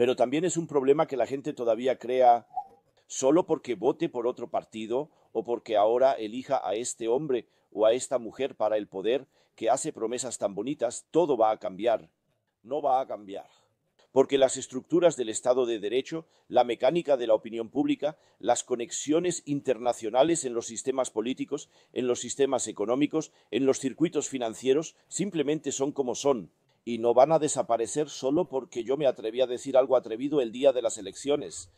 Pero también es un problema que la gente todavía crea solo porque vote por otro partido o porque ahora elija a este hombre o a esta mujer para el poder que hace promesas tan bonitas, todo va a cambiar. No va a cambiar. Porque las estructuras del Estado de Derecho, la mecánica de la opinión pública, las conexiones internacionales en los sistemas políticos, en los sistemas económicos, en los circuitos financieros, simplemente son como son. Y no van a desaparecer solo porque yo me atreví a decir algo atrevido el día de las elecciones.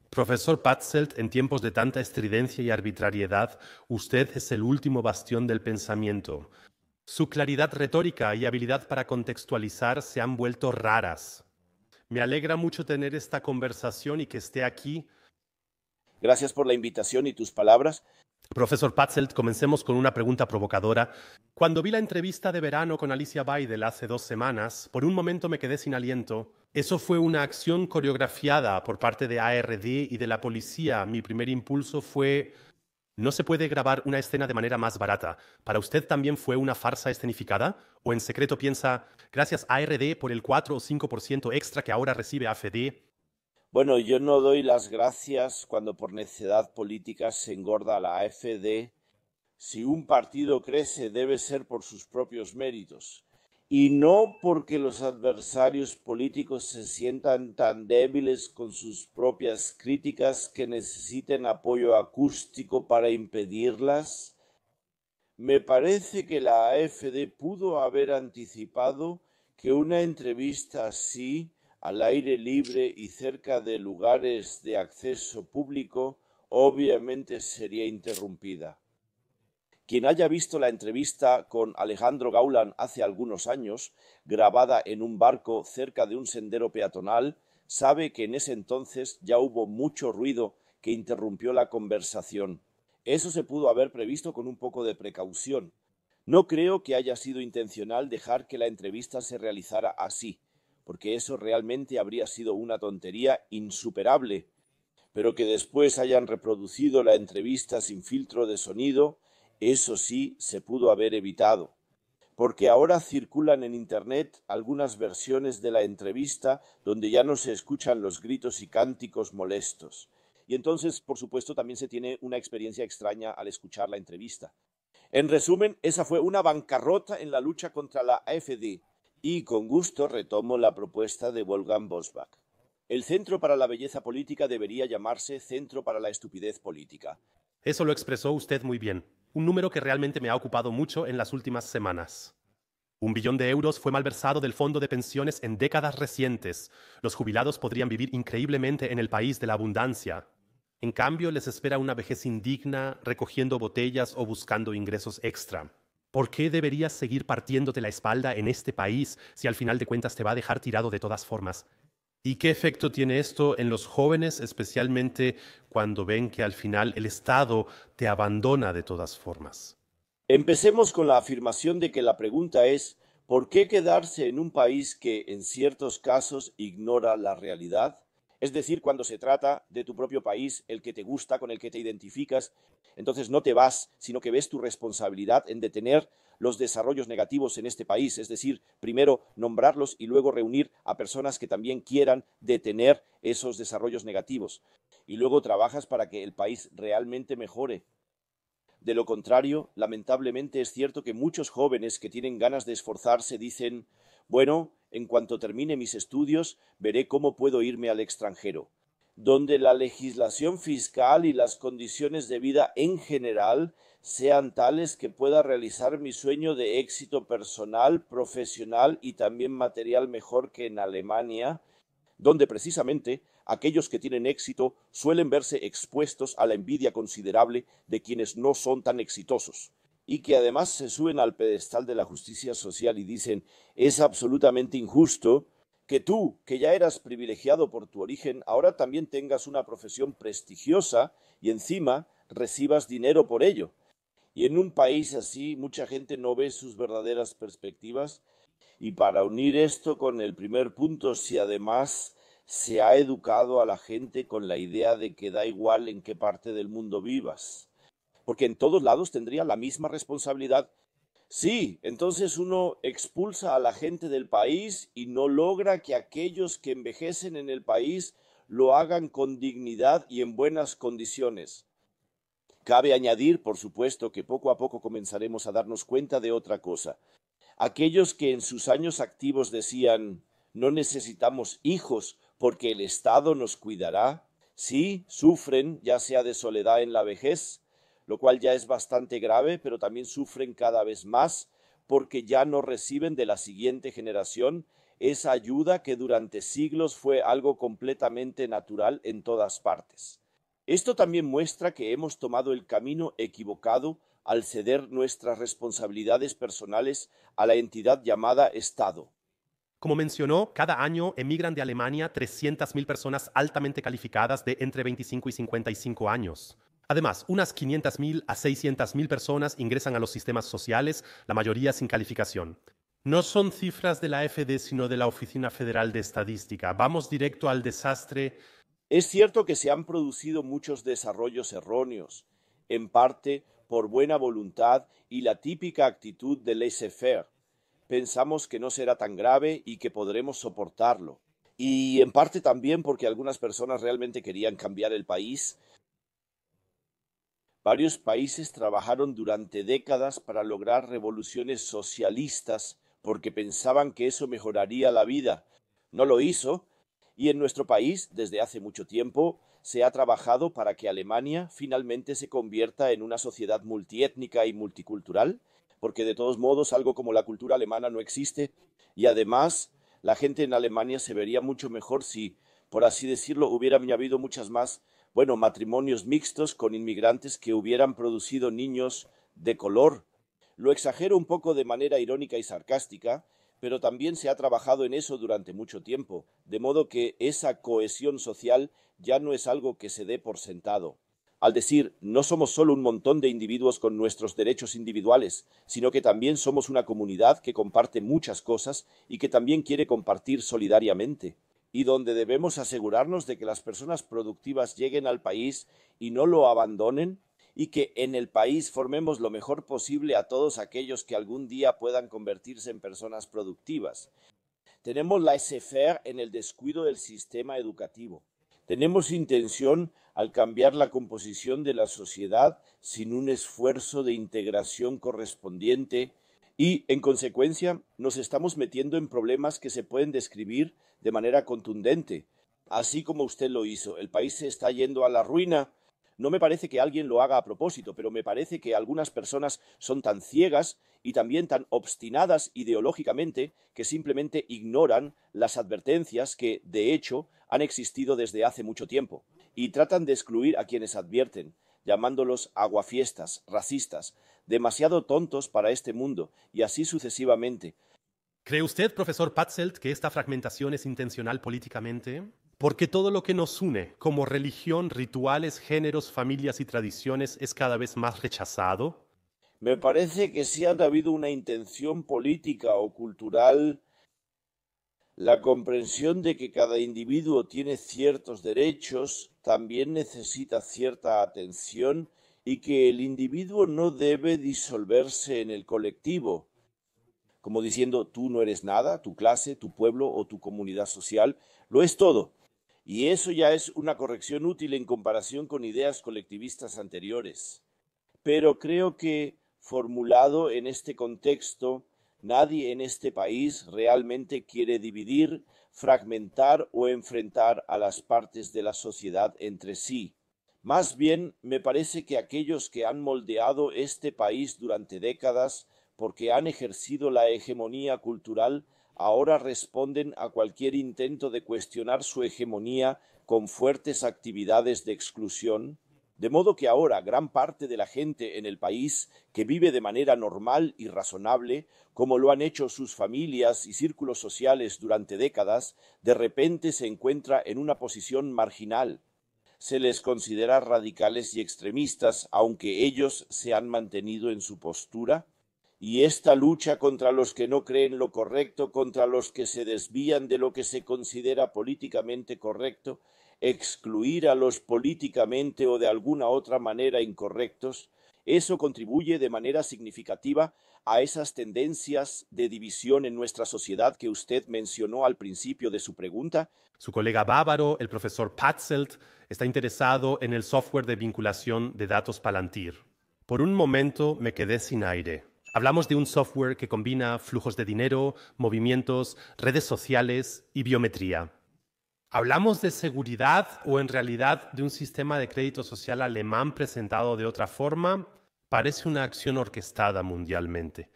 Profesor Patzelt, en tiempos de tanta estridencia y arbitrariedad, usted es el último bastión del pensamiento. Su claridad retórica y habilidad para contextualizar se han vuelto raras. Me alegra mucho tener esta conversación y que esté aquí. Gracias por la invitación y tus palabras. Profesor Patzelt, comencemos con una pregunta provocadora. Cuando vi la entrevista de verano con Alicia Weidel hace 2 semanas, por un momento me quedé sin aliento. Eso fue una acción coreografiada por parte de ARD y de la policía. Mi primer impulso fue: no se puede grabar una escena de manera más barata. ¿Para usted también fue una farsa escenificada? ¿O en secreto piensa, gracias ARD por el 4 o 5% extra que ahora recibe AFD? Bueno, yo no doy las gracias cuando por necedad política se engorda la AfD. Si un partido crece debe ser por sus propios méritos y no porque los adversarios políticos se sientan tan débiles con sus propias críticas que necesiten apoyo acústico para impedirlas. Me parece que la AfD pudo haber anticipado que una entrevista así, al aire libre y cerca de lugares de acceso público, obviamente sería interrumpida. Quien haya visto la entrevista con Alejandro Gauland hace algunos años, grabada en un barco cerca de un sendero peatonal, sabe que en ese entonces ya hubo mucho ruido que interrumpió la conversación. Eso se pudo haber previsto con un poco de precaución. No creo que haya sido intencional dejar que la entrevista se realizara así, porque eso realmente habría sido una tontería insuperable, pero que después hayan reproducido la entrevista sin filtro de sonido, eso sí se pudo haber evitado, porque ahora circulan en Internet algunas versiones de la entrevista donde ya no se escuchan los gritos y cánticos molestos. Y entonces, por supuesto, también se tiene una experiencia extraña al escuchar la entrevista. En resumen, esa fue una bancarrota en la lucha contra la AfD. Y con gusto retomo la propuesta de Wolfgang Bosbach. El Centro para la Belleza Política debería llamarse Centro para la Estupidez Política. Eso lo expresó usted muy bien. Un número que realmente me ha ocupado mucho en las últimas semanas. 1 billón de euros fue malversado del fondo de pensiones en décadas recientes. Los jubilados podrían vivir increíblemente en el país de la abundancia. En cambio, les espera una vejez indigna, recogiendo botellas o buscando ingresos extra. ¿Por qué deberías seguir partiéndote la espalda en este país si al final de cuentas te va a dejar tirado de todas formas? ¿Y qué efecto tiene esto en los jóvenes, especialmente cuando ven que al final el Estado te abandona de todas formas? Empecemos con la afirmación de que la pregunta es ¿por qué quedarse en un país que en ciertos casos ignora la realidad? Es decir, cuando se trata de tu propio país, el que te gusta, con el que te identificas, entonces no te vas, sino que ves tu responsabilidad en detener los desarrollos negativos en este país, es decir, primero nombrarlos y luego reunir a personas que también quieran detener esos desarrollos negativos. Y luego trabajas para que el país realmente mejore. De lo contrario, lamentablemente es cierto que muchos jóvenes que tienen ganas de esforzarse dicen, bueno, en cuanto termine mis estudios, veré cómo puedo irme al extranjero, donde la legislación fiscal y las condiciones de vida en general sean tales que pueda realizar mi sueño de éxito personal, profesional y también material mejor que en Alemania, donde precisamente aquellos que tienen éxito suelen verse expuestos a la envidia considerable de quienes no son tan exitosos y que además se suben al pedestal de la justicia social y dicen es absolutamente injusto que tú, que ya eras privilegiado por tu origen, ahora también tengas una profesión prestigiosa y encima recibas dinero por ello. Y en un país así mucha gente no ve sus verdaderas perspectivas. Y para unir esto con el primer punto, si además se ha educado a la gente con la idea de que da igual en qué parte del mundo vivas, porque en todos lados tendría la misma responsabilidad. Sí, entonces uno expulsa a la gente del país y no logra que aquellos que envejecen en el país lo hagan con dignidad y en buenas condiciones. Cabe añadir, por supuesto, que poco a poco comenzaremos a darnos cuenta de otra cosa. Aquellos que en sus años activos decían no necesitamos hijos porque el Estado nos cuidará, sí, sufren ya sea de soledad en la vejez, lo cual ya es bastante grave, pero también sufren cada vez más porque ya no reciben de la siguiente generación esa ayuda que durante siglos fue algo completamente natural en todas partes. Esto también muestra que hemos tomado el camino equivocado al ceder nuestras responsabilidades personales a la entidad llamada Estado. Como mencionó, cada año emigran de Alemania 300.000 personas altamente calificadas de entre 25 y 55 años. Además, unas 500.000 a 600.000 personas ingresan a los sistemas sociales, la mayoría sin calificación. No son cifras de la FD, sino de la Oficina Federal de Estadística. Vamos directo al desastre. Es cierto que se han producido muchos desarrollos erróneos, en parte por buena voluntad y la típica actitud de laissez-faire. Pensamos que no será tan grave y que podremos soportarlo. Y en parte también porque algunas personas realmente querían cambiar el país. Varios países trabajaron durante décadas para lograr revoluciones socialistas porque pensaban que eso mejoraría la vida. No lo hizo, y en nuestro país, desde hace mucho tiempo, se ha trabajado para que Alemania finalmente se convierta en una sociedad multiétnica y multicultural, porque de todos modos algo como la cultura alemana no existe, y además la gente en Alemania se vería mucho mejor si, por así decirlo, hubiera habido muchas más matrimonios mixtos con inmigrantes que hubieran producido niños de color. Lo exagero un poco de manera irónica y sarcástica, pero también se ha trabajado en eso durante mucho tiempo, de modo que esa cohesión social ya no es algo que se dé por sentado. Al decir, no somos solo un montón de individuos con nuestros derechos individuales, sino que también somos una comunidad que comparte muchas cosas y que también quiere compartir solidariamente, y donde debemos asegurarnos de que las personas productivas lleguen al país y no lo abandonen, y que en el país formemos lo mejor posible a todos aquellos que algún día puedan convertirse en personas productivas. Tenemos laissez-faire en el descuido del sistema educativo. Tenemos intención al cambiar la composición de la sociedad sin un esfuerzo de integración correspondiente y, en consecuencia, nos estamos metiendo en problemas que se pueden describir de manera contundente. Así como usted lo hizo, el país se está yendo a la ruina. No me parece que alguien lo haga a propósito, pero me parece que algunas personas son tan ciegas y también tan obstinadas ideológicamente que simplemente ignoran las advertencias que, de hecho, han existido desde hace mucho tiempo y tratan de excluir a quienes advierten, llamándolos aguafiestas, racistas, demasiado tontos para este mundo y así sucesivamente. ¿Cree usted, profesor Patzelt, que esta fragmentación es intencional políticamente? Porque todo lo que nos une, como religión, rituales, géneros, familias y tradiciones, es cada vez más rechazado. Me parece que si ha habido una intención política o cultural, la comprensión de que cada individuo tiene ciertos derechos también necesita cierta atención y que el individuo no debe disolverse en el colectivo, como diciendo tú no eres nada, tu clase, tu pueblo o tu comunidad social lo es todo. Y eso ya es una corrección útil en comparación con ideas colectivistas anteriores. Pero creo que, formulado en este contexto, nadie en este país realmente quiere dividir, fragmentar o enfrentar a las partes de la sociedad entre sí. Más bien, me parece que aquellos que han moldeado este país durante décadas porque han ejercido la hegemonía cultural, ahora responden a cualquier intento de cuestionar su hegemonía con fuertes actividades de exclusión, de modo que ahora gran parte de la gente en el país que vive de manera normal y razonable, como lo han hecho sus familias y círculos sociales durante décadas, de repente se encuentra en una posición marginal. Se les considera radicales y extremistas, aunque ellos se han mantenido en su postura. Y esta lucha contra los que no creen lo correcto, contra los que se desvían de lo que se considera políticamente correcto, excluir a los políticamente o de alguna otra manera incorrectos, eso contribuye de manera significativa a esas tendencias de división en nuestra sociedad que usted mencionó al principio de su pregunta? Su colega bávaro, el profesor Patzelt, está interesado en el software de vinculación de datos Palantir. Por un momento me quedé sin aire. Hablamos de un software que combina flujos de dinero, movimientos, redes sociales y biometría. ¿Hablamos de seguridad o en realidad de un sistema de crédito social alemán presentado de otra forma? Parece una acción orquestada mundialmente.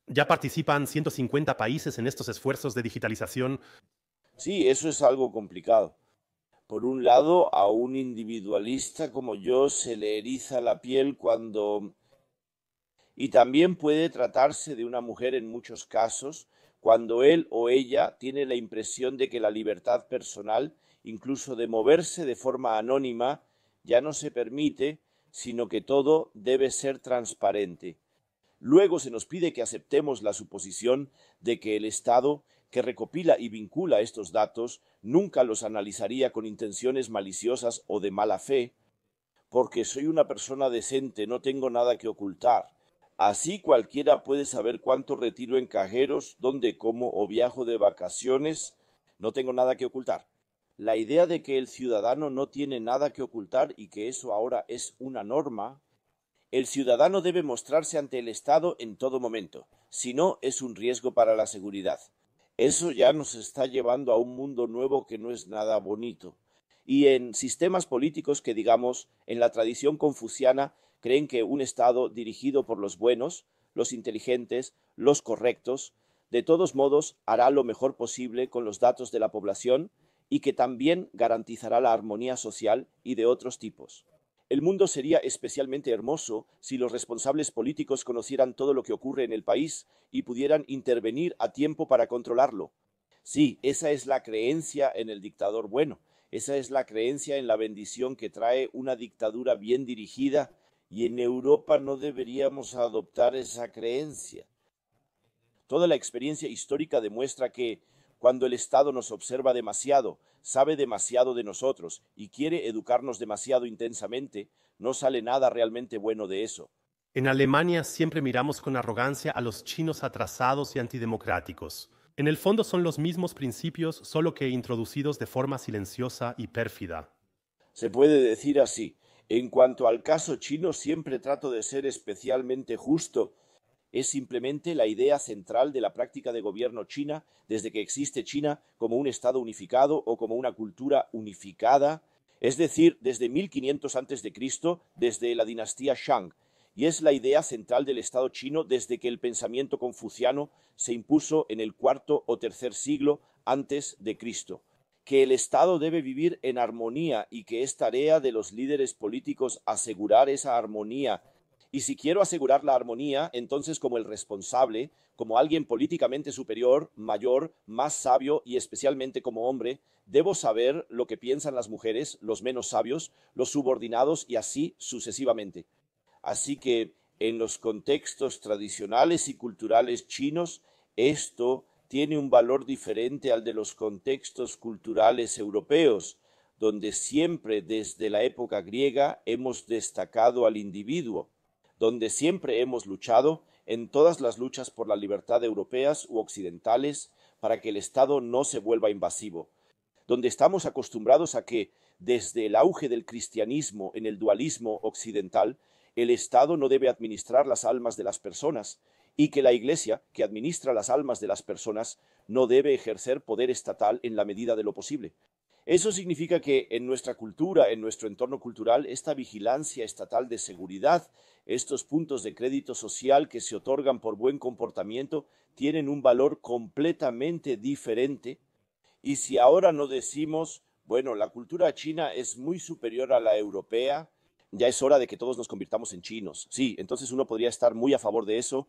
Ya participan 150 países en estos esfuerzos de digitalización. Sí, eso es algo complicado. Por un lado, a un individualista como yo se le eriza la piel cuando... Y también puede tratarse de una mujer en muchos casos, cuando él o ella tiene la impresión de que la libertad personal, incluso de moverse de forma anónima, ya no se permite, sino que todo debe ser transparente. Luego se nos pide que aceptemos la suposición de que el Estado, que recopila y vincula estos datos, nunca los analizaría con intenciones maliciosas o de mala fe, porque soy una persona decente, no tengo nada que ocultar. Así cualquiera puede saber cuánto retiro en cajeros, dónde como o viajo de vacaciones, no tengo nada que ocultar. La idea de que el ciudadano no tiene nada que ocultar y que eso ahora es una norma. El ciudadano debe mostrarse ante el Estado en todo momento, si no es un riesgo para la seguridad. Eso ya nos está llevando a un mundo nuevo que no es nada bonito. Y en sistemas políticos que, digamos, en la tradición confuciana, creen que un Estado dirigido por los buenos, los inteligentes, los correctos, de todos modos hará lo mejor posible con los datos de la población y que también garantizará la armonía social y de otros tipos. El mundo sería especialmente hermoso si los responsables políticos conocieran todo lo que ocurre en el país y pudieran intervenir a tiempo para controlarlo. Sí, esa es la creencia en el dictador bueno, esa es la creencia en la bendición que trae una dictadura bien dirigida, y en Europa no deberíamos adoptar esa creencia. Toda la experiencia histórica demuestra que, cuando el Estado nos observa demasiado, sabe demasiado de nosotros y quiere educarnos demasiado intensamente, no sale nada realmente bueno de eso. En Alemania siempre miramos con arrogancia a los chinos atrasados y antidemocráticos. En el fondo son los mismos principios, solo que introducidos de forma silenciosa y pérfida. Se puede decir así. En cuanto al caso chino, siempre trato de ser especialmente justo. Es simplemente la idea central de la práctica de gobierno china desde que existe China como un Estado unificado o como una cultura unificada, es decir, desde 1500 a.C., desde la dinastía Shang, y es la idea central del Estado chino desde que el pensamiento confuciano se impuso en el cuarto o tercer siglo antes de Cristo, que el Estado debe vivir en armonía y que es tarea de los líderes políticos asegurar esa armonía. Y si quiero asegurar la armonía, entonces como el responsable, como alguien políticamente superior, mayor, más sabio y especialmente como hombre, debo saber lo que piensan las mujeres, los menos sabios, los subordinados y así sucesivamente. Así que en los contextos tradicionales y culturales chinos, esto tiene un valor diferente al de los contextos culturales europeos, donde siempre desde la época griega hemos destacado al individuo, donde siempre hemos luchado en todas las luchas por la libertad europeas u occidentales para que el Estado no se vuelva invasivo, donde estamos acostumbrados a que, desde el auge del cristianismo en el dualismo occidental, el Estado no debe administrar las almas de las personas y que la Iglesia, que administra las almas de las personas, no debe ejercer poder estatal en la medida de lo posible. Eso significa que en nuestra cultura, en nuestro entorno cultural, esta vigilancia estatal de seguridad, estos puntos de crédito social que se otorgan por buen comportamiento, tienen un valor completamente diferente. Y si ahora no decimos, bueno, la cultura china es muy superior a la europea, ya es hora de que todos nos convirtamos en chinos. Sí, entonces uno podría estar muy a favor de eso.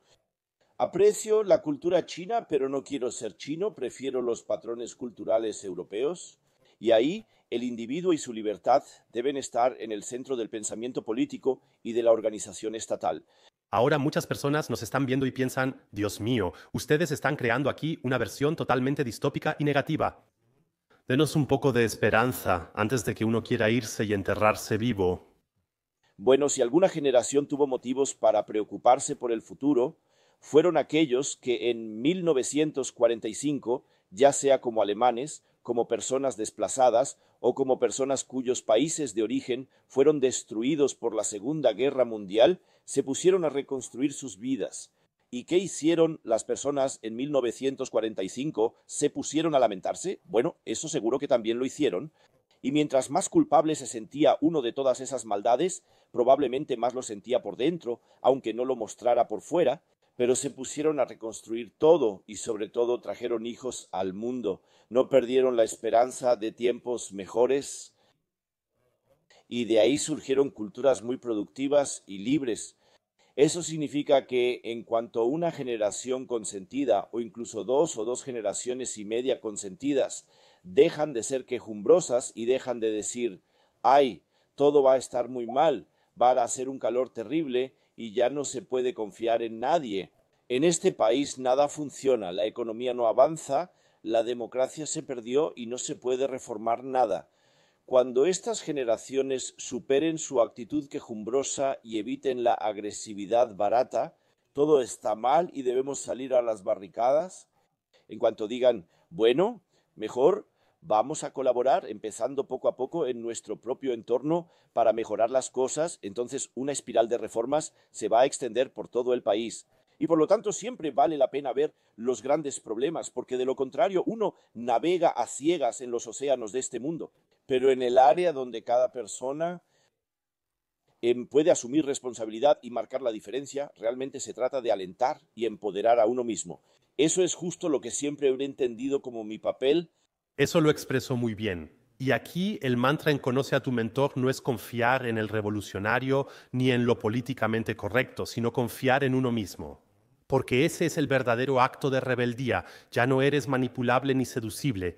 Aprecio la cultura china, pero no quiero ser chino, prefiero los patrones culturales europeos. Y ahí el individuo y su libertad deben estar en el centro del pensamiento político y de la organización estatal. Ahora muchas personas nos están viendo y piensan, Dios mío, ustedes están creando aquí una versión totalmente distópica y negativa. Denos un poco de esperanza antes de que uno quiera irse y enterrarse vivo. Bueno, si alguna generación tuvo motivos para preocuparse por el futuro, fueron aquellos que en 1945, ya sea como alemanes, como personas desplazadas o como personas cuyos países de origen fueron destruidos por la Segunda Guerra Mundial, se pusieron a reconstruir sus vidas. ¿Y qué hicieron las personas en 1945? ¿Se pusieron a lamentarse? Bueno, eso seguro que también lo hicieron. Y mientras más culpable se sentía uno de todas esas maldades, probablemente más lo sentía por dentro, aunque no lo mostrara por fuera, pero se pusieron a reconstruir todo y sobre todo trajeron hijos al mundo. No perdieron la esperanza de tiempos mejores y de ahí surgieron culturas muy productivas y libres. Eso significa que en cuanto una generación consentida o incluso dos generaciones y media consentidas dejan de ser quejumbrosas y dejan de decir, ay, todo va a estar muy mal, va a hacer un calor terrible y ya no se puede confiar en nadie. En este país nada funciona, la economía no avanza, la democracia se perdió y no se puede reformar nada. Cuando estas generaciones superen su actitud quejumbrosa y eviten la agresividad barata, todo está mal y debemos salir a las barricadas. En cuanto digan, bueno, mejor vamos a colaborar, empezando poco a poco en nuestro propio entorno para mejorar las cosas, entonces una espiral de reformas se va a extender por todo el país. Y por lo tanto siempre vale la pena ver los grandes problemas, porque de lo contrario uno navega a ciegas en los océanos de este mundo. Pero en el área donde cada persona puede asumir responsabilidad y marcar la diferencia, realmente se trata de alentar y empoderar a uno mismo. Eso es justo lo que siempre he entendido como mi papel. Eso lo expresó muy bien. Y aquí el mantra en Conoce a tu mentor no es confiar en el revolucionario ni en lo políticamente correcto, sino confiar en uno mismo. Porque ese es el verdadero acto de rebeldía. Ya no eres manipulable ni seducible.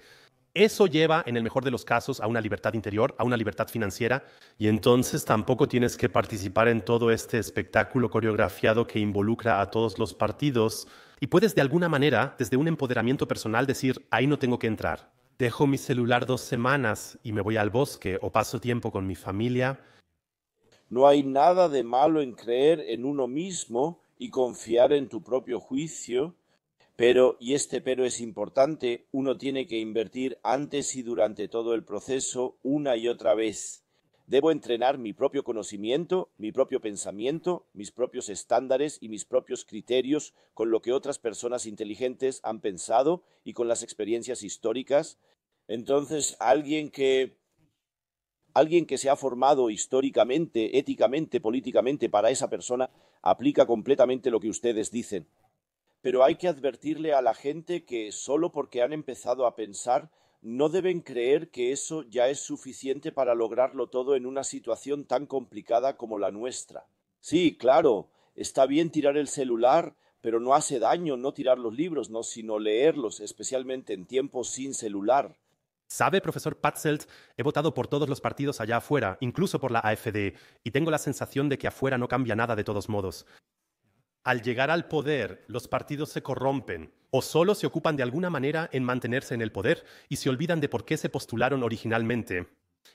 Eso lleva, en el mejor de los casos, a una libertad interior, a una libertad financiera, y entonces tampoco tienes que participar en todo este espectáculo coreografiado que involucra a todos los partidos, y puedes de alguna manera, desde un empoderamiento personal, decir, ahí no tengo que entrar. Dejo mi celular 2 semanas y me voy al bosque o paso tiempo con mi familia. No hay nada de malo en creer en uno mismo y confiar en tu propio juicio. Pero, y este pero es importante, uno tiene que invertir antes y durante todo el proceso una y otra vez. Debo entrenar mi propio conocimiento, mi propio pensamiento, mis propios estándares y mis propios criterios con lo que otras personas inteligentes han pensado y con las experiencias históricas. Entonces, alguien que se ha formado históricamente, éticamente, políticamente para esa persona, aplica completamente lo que ustedes dicen. Pero hay que advertirle a la gente que solo porque han empezado a pensar no deben creer que eso ya es suficiente para lograrlo todo en una situación tan complicada como la nuestra. Sí, claro, está bien tirar el celular, pero no hace daño no tirar los libros, no, sino leerlos, especialmente en tiempos sin celular. ¿Sabe, profesor Patzelt? He votado por todos los partidos allá afuera, incluso por la AfD, y tengo la sensación de que afuera no cambia nada de todos modos. Al llegar al poder, los partidos se corrompen o solo se ocupan de alguna manera en mantenerse en el poder y se olvidan de por qué se postularon originalmente.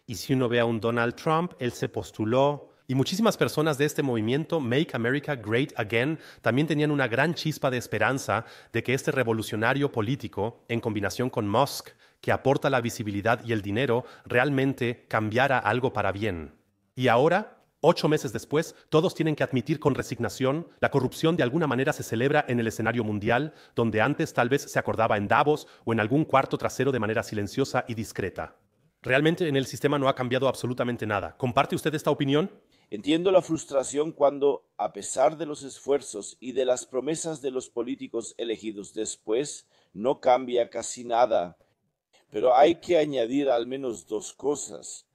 Y si uno ve a un Donald Trump, él se postuló. Y muchísimas personas de este movimiento, Make America Great Again, también tenían una gran chispa de esperanza de que este revolucionario político, en combinación con Musk, que aporta la visibilidad y el dinero, realmente cambiara algo para bien. Y ahora, 8 meses después, todos tienen que admitir con resignación, la corrupción de alguna manera se celebra en el escenario mundial, donde antes tal vez se acordaba en Davos o en algún cuarto trasero de manera silenciosa y discreta. Realmente en el sistema no ha cambiado absolutamente nada. ¿Comparte usted esta opinión? Entiendo la frustración cuando, a pesar de los esfuerzos y de las promesas de los políticos elegidos después, no cambia casi nada. Pero hay que añadir al menos dos cosas.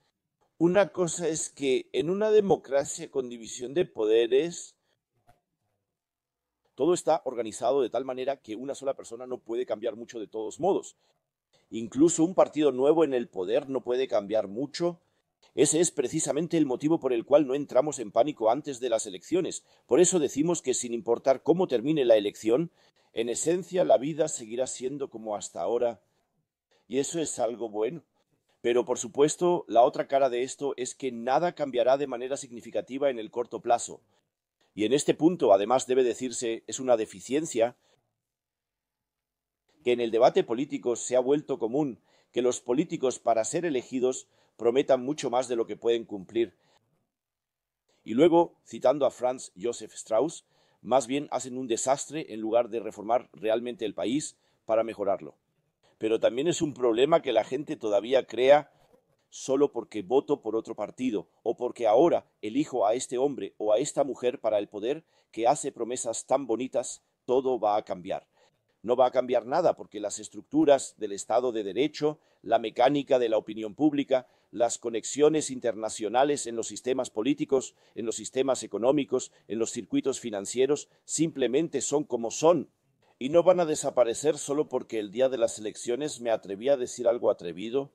Una cosa es que en una democracia con división de poderes, todo está organizado de tal manera que una sola persona no puede cambiar mucho de todos modos. Incluso un partido nuevo en el poder no puede cambiar mucho. Ese es precisamente el motivo por el cual no entramos en pánico antes de las elecciones. Por eso decimos que sin importar cómo termine la elección, en esencia la vida seguirá siendo como hasta ahora. Y eso es algo bueno. Pero, por supuesto, la otra cara de esto es que nada cambiará de manera significativa en el corto plazo. Y en este punto, además, debe decirse, es una deficiencia que en el debate político se ha vuelto común que los políticos, para ser elegidos, prometan mucho más de lo que pueden cumplir. Y luego, citando a Franz Josef Strauss, más bien hacen un desastre en lugar de reformar realmente el país para mejorarlo. Pero también es un problema que la gente todavía crea solo porque voto por otro partido o porque ahora elijo a este hombre o a esta mujer para el poder que hace promesas tan bonitas, todo va a cambiar. No va a cambiar nada porque las estructuras del Estado de Derecho, la mecánica de la opinión pública, las conexiones internacionales en los sistemas políticos, en los sistemas económicos, en los circuitos financieros, simplemente son como son. Y no van a desaparecer solo porque el día de las elecciones me atreví a decir algo atrevido.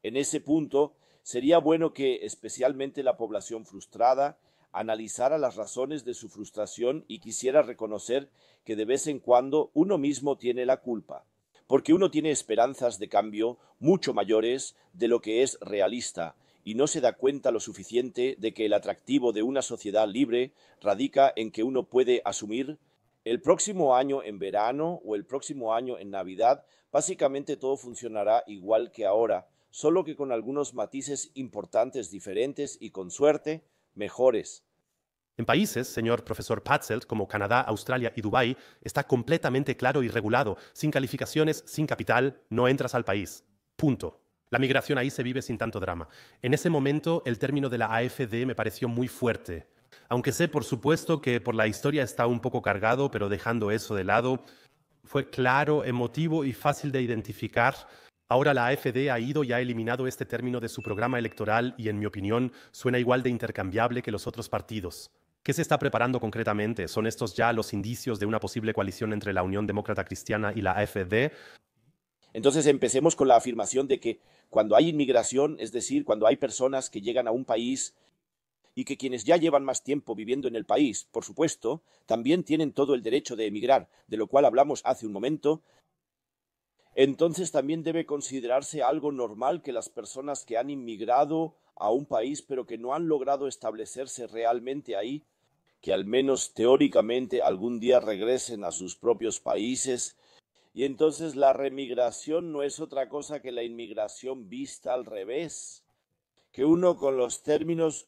En ese punto, sería bueno que especialmente la población frustrada analizara las razones de su frustración y quisiera reconocer que de vez en cuando uno mismo tiene la culpa, porque uno tiene esperanzas de cambio mucho mayores de lo que es realista y no se da cuenta lo suficiente de que el atractivo de una sociedad libre radica en que uno puede asumir el próximo año en verano o el próximo año en Navidad, básicamente todo funcionará igual que ahora, solo que con algunos matices importantes diferentes y, con suerte, mejores. En países, señor profesor Patzelt, como Canadá, Australia y Dubái, está completamente claro y regulado. Sin calificaciones, sin capital, no entras al país. Punto. La migración ahí se vive sin tanto drama. En ese momento, el término de la AfD me pareció muy fuerte. Aunque sé, por supuesto, que por la historia está un poco cargado, pero dejando eso de lado, fue claro, emotivo y fácil de identificar. Ahora la AfD ha ido y ha eliminado este término de su programa electoral y, en mi opinión, suena igual de intercambiable que los otros partidos. ¿Qué se está preparando concretamente? ¿Son estos ya los indicios de una posible coalición entre la Unión Demócrata Cristiana y la AfD? Entonces empecemos con la afirmación de que cuando hay inmigración, es decir, cuando hay personas que llegan a un país y que quienes ya llevan más tiempo viviendo en el país, por supuesto, también tienen todo el derecho de emigrar, de lo cual hablamos hace un momento, entonces también debe considerarse algo normal que las personas que han inmigrado a un país pero que no han logrado establecerse realmente ahí, que al menos teóricamente algún día regresen a sus propios países. Y entonces la remigración no es otra cosa que la inmigración vista al revés, que uno con los términos,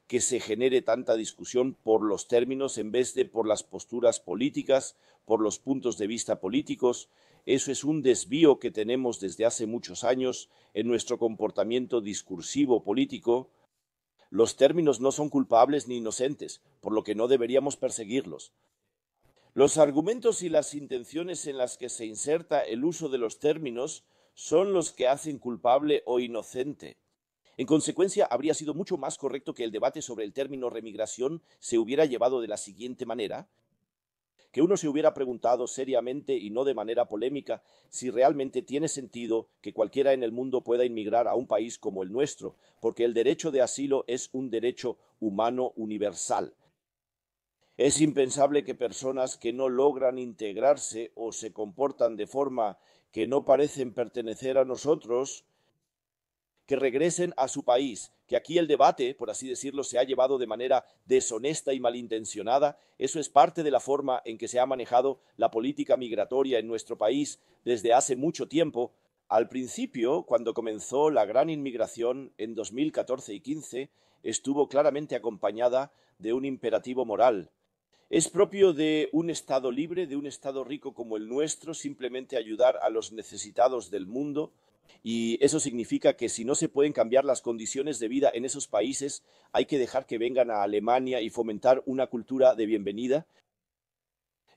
que se genere tanta discusión por los términos en vez de por las posturas políticas, por los puntos de vista políticos. Eso es un desvío que tenemos desde hace muchos años en nuestro comportamiento discursivo político. Los términos no son culpables ni inocentes, por lo que no deberíamos perseguirlos. Los argumentos y las intenciones en las que se inserta el uso de los términos son los que hacen culpable o inocente. En consecuencia, habría sido mucho más correcto que el debate sobre el término remigración se hubiera llevado de la siguiente manera: que uno se hubiera preguntado seriamente y no de manera polémica si realmente tiene sentido que cualquiera en el mundo pueda inmigrar a un país como el nuestro, porque el derecho de asilo es un derecho humano universal. Es impensable que personas que no logran integrarse o se comportan de forma que no parecen pertenecer a nosotros, que regresen a su país, que aquí el debate, por así decirlo, se ha llevado de manera deshonesta y malintencionada. Eso es parte de la forma en que se ha manejado la política migratoria en nuestro país desde hace mucho tiempo. Al principio, cuando comenzó la gran inmigración en 2014 y 15, estuvo claramente acompañada de un imperativo moral. Es propio de un Estado libre, de un Estado rico como el nuestro, simplemente ayudar a los necesitados del mundo. Y eso significa que si no se pueden cambiar las condiciones de vida en esos países, hay que dejar que vengan a Alemania y fomentar una cultura de bienvenida.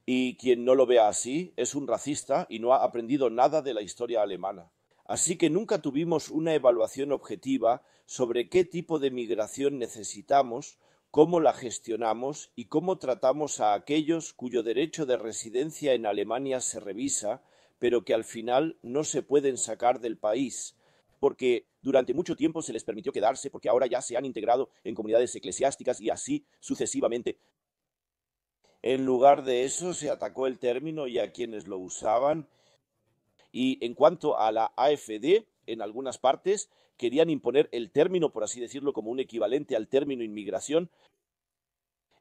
Y quien no lo vea así es un racista y no ha aprendido nada de la historia alemana. Así que nunca tuvimos una evaluación objetiva sobre qué tipo de migración necesitamos, cómo la gestionamos y cómo tratamos a aquellos cuyo derecho de residencia en Alemania se revisa, pero que al final no se pueden sacar del país, porque durante mucho tiempo se les permitió quedarse, porque ahora ya se han integrado en comunidades eclesiásticas y así sucesivamente. En lugar de eso se atacó el término y a quienes lo usaban. Y en cuanto a la AfD, en algunas partes querían imponer el término, por así decirlo, como un equivalente al término inmigración.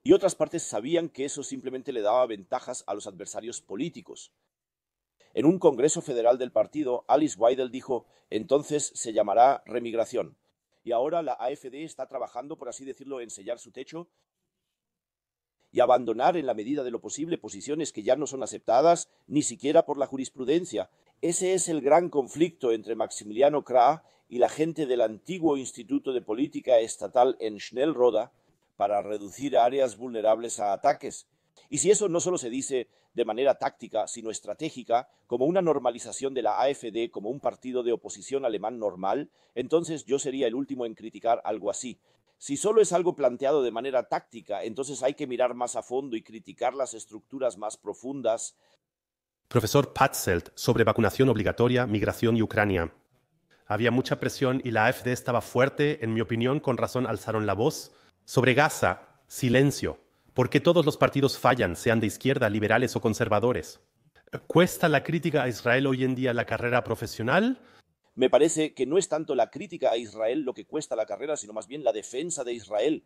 y otras partes sabían que eso simplemente le daba ventajas a los adversarios políticos. En un congreso federal del partido, Alice Weidel dijo: entonces se llamará remigración. Y ahora la AfD está trabajando, por así decirlo, en sellar su techo y abandonar en la medida de lo posible posiciones que ya no son aceptadas ni siquiera por la jurisprudencia. Ese es el gran conflicto entre Maximiliano Krah y la gente del antiguo Instituto de Política Estatal en Schnellroda para reducir áreas vulnerables a ataques. Y si eso no solo se dice de manera táctica, sino estratégica, como una normalización de la AfD como un partido de oposición alemán normal, entonces yo sería el último en criticar algo así. Si solo es algo planteado de manera táctica, entonces hay que mirar más a fondo y criticar las estructuras más profundas. Profesor Patzelt, sobre vacunación obligatoria, migración y Ucrania. Había mucha presión y la AfD estaba fuerte, en mi opinión, con razón alzaron la voz. Sobre Gaza, silencio, porque todos los partidos fallan, sean de izquierda, liberales o conservadores. ¿Cuesta la crítica a Israel hoy en día la carrera profesional? Me parece que no es tanto la crítica a Israel lo que cuesta la carrera, sino más bien la defensa de Israel.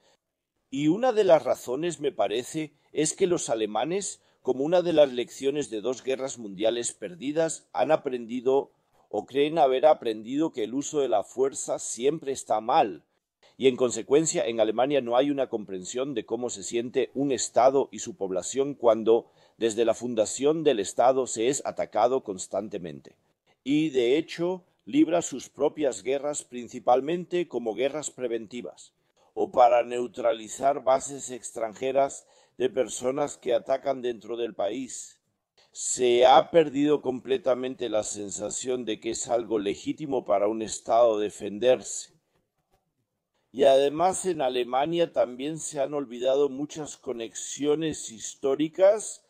Y una de las razones, me parece, es que los alemanes, como una de las lecciones de 2 guerras mundiales perdidas, han aprendido o creen haber aprendido que el uso de la fuerza siempre está mal. Y en consecuencia, en Alemania no hay una comprensión de cómo se siente un Estado y su población cuando, desde la fundación del Estado, se es atacado constantemente. Y, de hecho, libra sus propias guerras principalmente como guerras preventivas, o para neutralizar bases extranjeras de personas que atacan dentro del país. Se ha perdido completamente la sensación de que es algo legítimo para un Estado defenderse. Y además en Alemania también se han olvidado muchas conexiones históricas.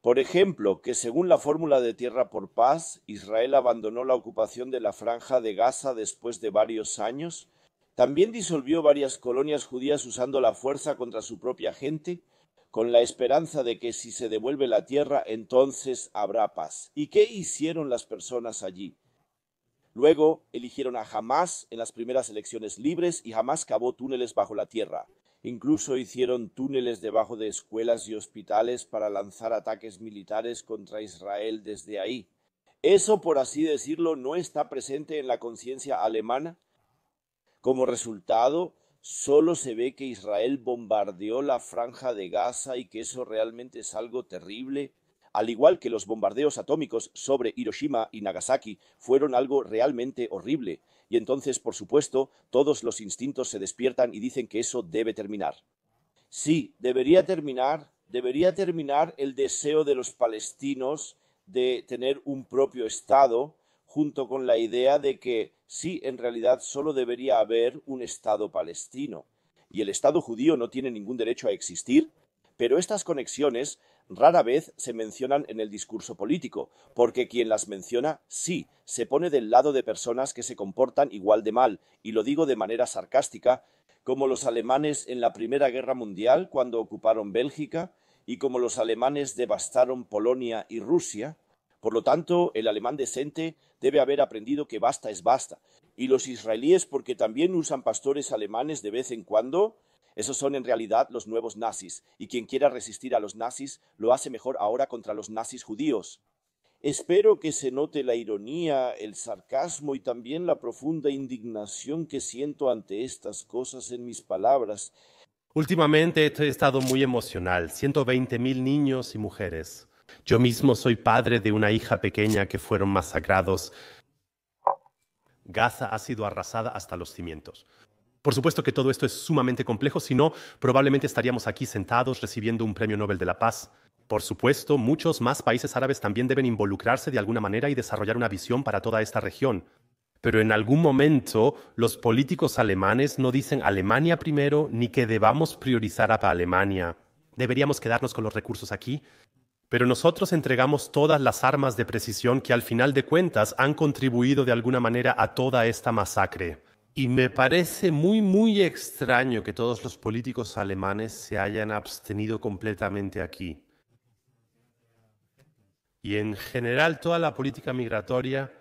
Por ejemplo, que según la fórmula de Tierra por Paz, Israel abandonó la ocupación de la Franja de Gaza después de varios años. También disolvió varias colonias judías usando la fuerza contra su propia gente, con la esperanza de que si se devuelve la tierra, entonces habrá paz. ¿Y qué hicieron las personas allí? Luego eligieron a Hamás en las primeras elecciones libres y Hamás cavó túneles bajo la tierra. Incluso hicieron túneles debajo de escuelas y hospitales para lanzar ataques militares contra Israel desde ahí. Eso, por así decirlo, no está presente en la conciencia alemana. Como resultado, solo se ve que Israel bombardeó la Franja de Gaza y que eso realmente es algo terrible, al igual que los bombardeos atómicos sobre Hiroshima y Nagasaki fueron algo realmente horrible. Y entonces, por supuesto, todos los instintos se despiertan y dicen que eso debe terminar. Sí, debería terminar el deseo de los palestinos de tener un propio Estado, junto con la idea de que sí, en realidad solo debería haber un Estado palestino. Y el Estado judío no tiene ningún derecho a existir, pero estas conexiones rara vez se mencionan en el discurso político, porque quien las menciona, sí, se pone del lado de personas que se comportan igual de mal, y lo digo de manera sarcástica, como los alemanes en la Primera Guerra Mundial cuando ocuparon Bélgica, y como los alemanes devastaron Polonia y Rusia. Por lo tanto, el alemán decente debe haber aprendido que basta es basta, y los israelíes porque también usan pastores alemanes de vez en cuando. Esos son en realidad los nuevos nazis, y quien quiera resistir a los nazis lo hace mejor ahora contra los nazis judíos. Espero que se note la ironía, el sarcasmo y también la profunda indignación que siento ante estas cosas en mis palabras. Últimamente he estado muy emocional. 120,000 niños y mujeres. Yo mismo soy padre de una hija pequeña que fueron masacrados. Gaza ha sido arrasada hasta los cimientos. Por supuesto que todo esto es sumamente complejo, si no, probablemente estaríamos aquí sentados recibiendo un premio Nobel de la Paz. Por supuesto, muchos más países árabes también deben involucrarse de alguna manera y desarrollar una visión para toda esta región. Pero en algún momento los políticos alemanes no dicen Alemania primero ni que debamos priorizar a Alemania. Deberíamos quedarnos con los recursos aquí. Pero nosotros entregamos todas las armas de precisión que al final de cuentas han contribuido de alguna manera a toda esta masacre. Y me parece muy extraño que todos los políticos alemanes se hayan abstenido completamente aquí. Y en general toda la política migratoria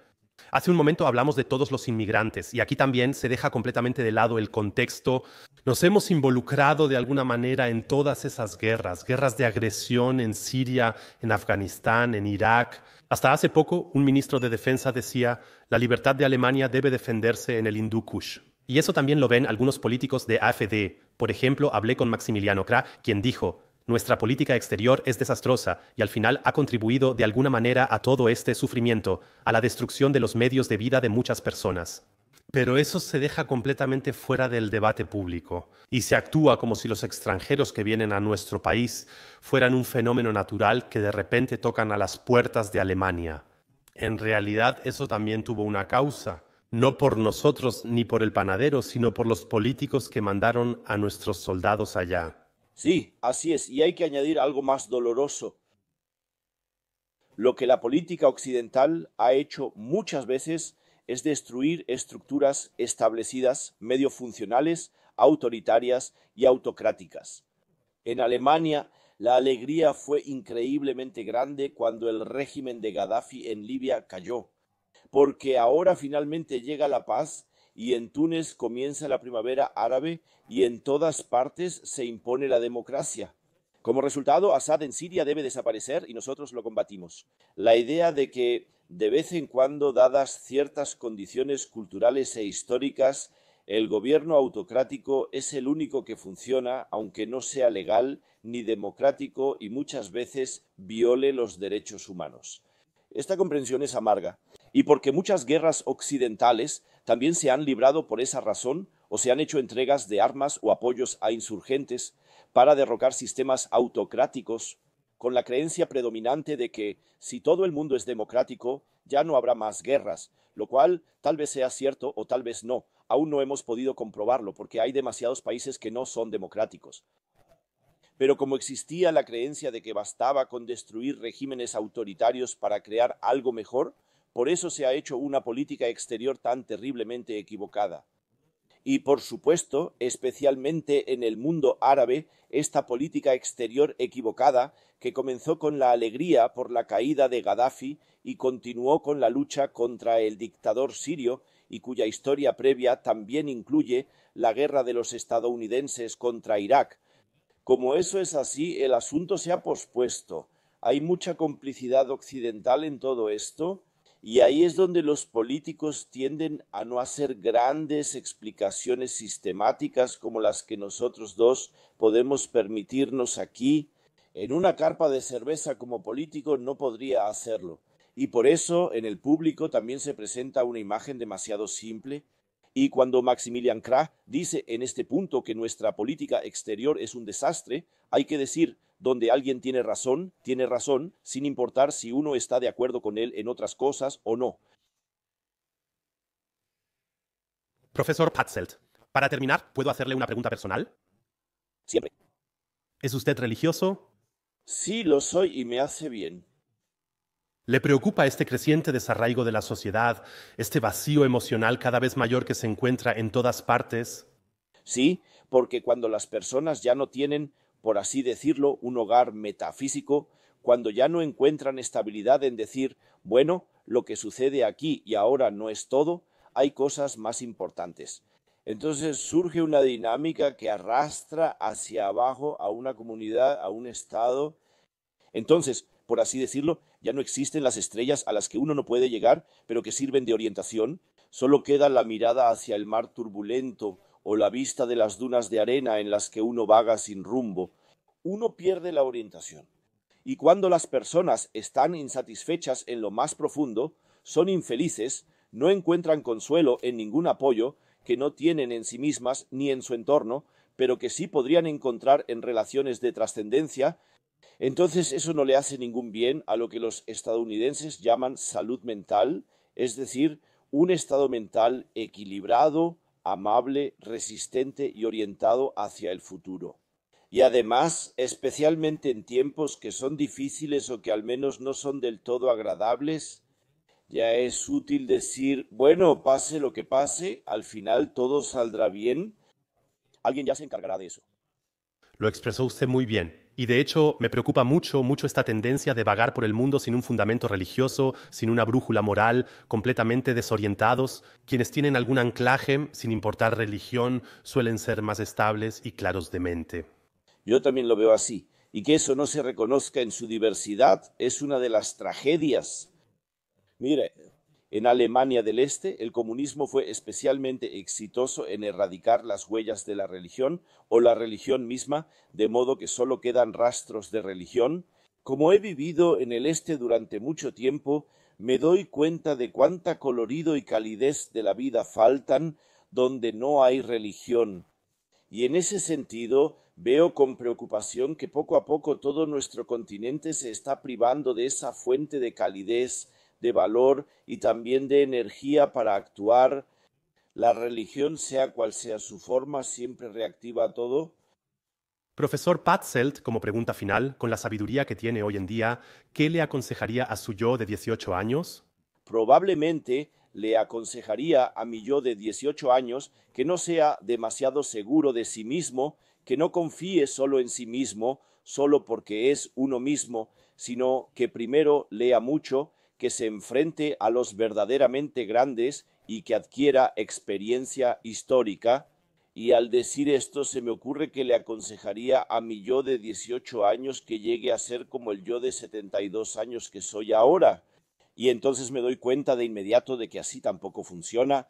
Hace un momento hablamos de todos los inmigrantes y aquí también se deja completamente de lado el contexto. Nos hemos involucrado de alguna manera en todas esas guerras, guerras de agresión en Siria, en Afganistán, en Irak. Hasta hace poco, un ministro de Defensa decía, la libertad de Alemania debe defenderse en el Hindú Kush. Y eso también lo ven algunos políticos de AfD. Por ejemplo, hablé con Maximiliano Krah, quien dijo, nuestra política exterior es desastrosa y al final ha contribuido de alguna manera a todo este sufrimiento, a la destrucción de los medios de vida de muchas personas. Pero eso se deja completamente fuera del debate público y se actúa como si los extranjeros que vienen a nuestro país fueran un fenómeno natural que de repente tocan a las puertas de Alemania. En realidad eso también tuvo una causa, no por nosotros ni por el panadero, sino por los políticos que mandaron a nuestros soldados allá. Sí, así es, y hay que añadir algo más doloroso. Lo que la política occidental ha hecho muchas veces es destruir estructuras establecidas, medio funcionales, autoritarias y autocráticas. En Alemania, la alegría fue increíblemente grande cuando el régimen de Gaddafi en Libia cayó, porque ahora finalmente llega la paz y en Túnez comienza la primavera árabe y en todas partes se impone la democracia. Como resultado, Assad en Siria debe desaparecer y nosotros lo combatimos. La idea de que, de vez en cuando, dadas ciertas condiciones culturales e históricas, el gobierno autocrático es el único que funciona, aunque no sea legal ni democrático y muchas veces viole los derechos humanos. Esta comprensión es amarga, y porque muchas guerras occidentales también se han librado por esa razón o se han hecho entregas de armas o apoyos a insurgentes para derrocar sistemas autocráticos, con la creencia predominante de que si todo el mundo es democrático, ya no habrá más guerras, lo cual tal vez sea cierto o tal vez no. Aún no hemos podido comprobarlo porque hay demasiados países que no son democráticos. Pero como existía la creencia de que bastaba con destruir regímenes autoritarios para crear algo mejor, por eso se ha hecho una política exterior tan terriblemente equivocada. Y por supuesto, especialmente en el mundo árabe, esta política exterior equivocada, que comenzó con la alegría por la caída de Gaddafi y continuó con la lucha contra el dictador sirio, y cuya historia previa también incluye la guerra de los estadounidenses contra Irak. Como eso es así, el asunto se ha pospuesto. Hay mucha complicidad occidental en todo esto, y ahí es donde los políticos tienden a no hacer grandes explicaciones sistemáticas como las que nosotros dos podemos permitirnos aquí. En una carpa de cerveza como político no podría hacerlo. Y por eso en el público también se presenta una imagen demasiado simple. Y cuando Maximilian Krah dice en este punto que nuestra política exterior es un desastre, hay que decir, donde alguien tiene razón, sin importar si uno está de acuerdo con él en otras cosas o no. Profesor Patzelt, para terminar, ¿puedo hacerle una pregunta personal? Siempre. ¿Es usted religioso? Sí, lo soy y me hace bien. ¿Le preocupa este creciente desarraigo de la sociedad, este vacío emocional cada vez mayor que se encuentra en todas partes? Sí, porque cuando las personas ya no tienen, por así decirlo, un hogar metafísico, cuando ya no encuentran estabilidad en decir, bueno, lo que sucede aquí y ahora no es todo, hay cosas más importantes. Entonces surge una dinámica que arrastra hacia abajo a una comunidad, a un estado. Entonces, por así decirlo, ya no existen las estrellas a las que uno no puede llegar, pero que sirven de orientación. Solo queda la mirada hacia el mar turbulento o la vista de las dunas de arena en las que uno vaga sin rumbo. Uno pierde la orientación. Y cuando las personas están insatisfechas en lo más profundo, son infelices, no encuentran consuelo en ningún apoyo que no tienen en sí mismas ni en su entorno, pero que sí podrían encontrar en relaciones de trascendencia. Entonces eso no le hace ningún bien a lo que los estadounidenses llaman salud mental, es decir, un estado mental equilibrado, amable, resistente y orientado hacia el futuro. Y además, especialmente en tiempos que son difíciles o que al menos no son del todo agradables, ya es útil decir, bueno, pase lo que pase, al final todo saldrá bien, alguien ya se encargará de eso. Lo expresó usted muy bien. Y de hecho me preocupa mucho esta tendencia de vagar por el mundo sin un fundamento religioso, sin una brújula moral, completamente desorientados. Quienes tienen algún anclaje, sin importar religión, suelen ser más estables y claros de mente. Yo también lo veo así. Y que eso no se reconozca en su diversidad es una de las tragedias. Mire, en Alemania del Este, el comunismo fue especialmente exitoso en erradicar las huellas de la religión o la religión misma, de modo que solo quedan rastros de religión. Como he vivido en el Este durante mucho tiempo, me doy cuenta de cuánta colorido y calidez de la vida faltan donde no hay religión. Y en ese sentido, veo con preocupación que poco a poco todo nuestro continente se está privando de esa fuente de calidez, de valor y también de energía para actuar. La religión, sea cual sea su forma, siempre reactiva a todo. Profesor Patzelt, como pregunta final, con la sabiduría que tiene hoy en día, ¿qué le aconsejaría a su yo de 18 años? Probablemente le aconsejaría a mi yo de 18 años que no sea demasiado seguro de sí mismo, que no confíe solo en sí mismo, solo porque es uno mismo, sino que primero lea mucho, que se enfrente a los verdaderamente grandes y que adquiera experiencia histórica. Y al decir esto se me ocurre que le aconsejaría a mi yo de 18 años que llegue a ser como el yo de 72 años que soy ahora. Y entonces me doy cuenta de inmediato de que así tampoco funciona.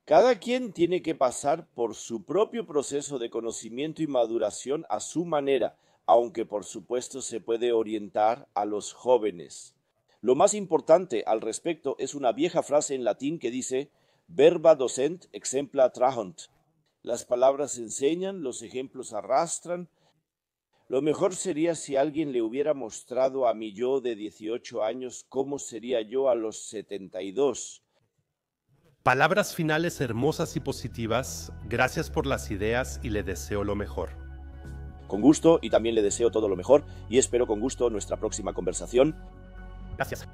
Cada quien tiene que pasar por su propio proceso de conocimiento y maduración a su manera, aunque por supuesto se puede orientar a los jóvenes. Lo más importante al respecto es una vieja frase en latín que dice verba docent exempla trahont. Las palabras enseñan, los ejemplos arrastran. Lo mejor sería si alguien le hubiera mostrado a mi yo de 18 años cómo sería yo a los 72. Palabras finales hermosas y positivas. Gracias por las ideas y le deseo lo mejor. Con gusto, y también le deseo todo lo mejor y espero con gusto nuestra próxima conversación. Gracias.